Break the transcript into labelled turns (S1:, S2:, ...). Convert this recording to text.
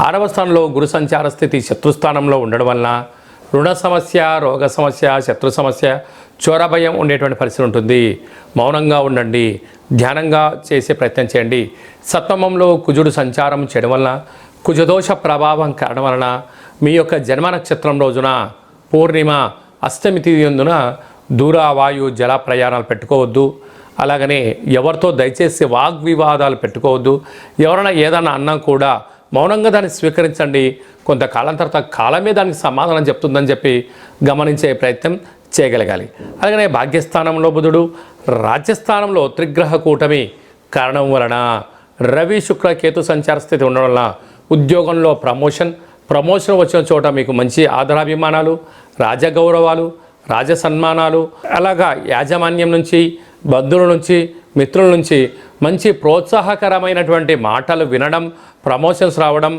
S1: 6వ స్థానంలో గురు సంచార స్థితి శత్రుస్థానంలో ఉండడం వలన రుణ సమస్య, రోగ సమస్య, శత్రు సమస్య, చోర భయం ఉండేటువంటి పరిస్థితి ఉంటుంది. మౌనంగా ఉండండి, ధ్యానంగా చేసే ప్రయత్నం చేయండి. సప్తమంలో కుజుడు సంచారం చేయడం వలన కుజదోష ప్రభావం కావడం వలన మీ యొక్క జన్మ నక్షత్రం రోజున పూర్ణిమ అష్టమి తిథి యందున దూర వాయు జల ప్రయాణాలు పెట్టుకోవద్దు. అలాగనే ఎవరితో దయచేసి వాగ్వివాదాలు పెట్టుకోవద్దు. ఎవరైనా ఏదన్నా అన్నా కూడా మౌనంగా దాన్ని స్వీకరించండి. కొంతకాలం తర్వాత కాలమే దానికి సమాధానం చెప్తుందని చెప్పి గమనించే ప్రయత్నం చేయగలగాలి. అలాగనే భాగ్యస్థానంలో బుధుడు, రాజ్యస్థానంలో త్రిగ్రహ కూటమి కారణం వలన రవి శుక్ర కేతు సంచార స్థితి ఉండడం వలన ఉద్యోగంలో ప్రమోషన్ వచ్చిన చోట మీకు మంచి ఆదరాభిమానాలు, రాజగౌరవాలు, రాజ సన్మానాలు, అలాగా యాజమాన్యం నుంచి, బంధువుల నుంచి, మిత్రుల నుంచి మంచి ప్రోత్సాహకరమైనటువంటి మాటలు వినడం, ప్రమోషన్స్ రావడం,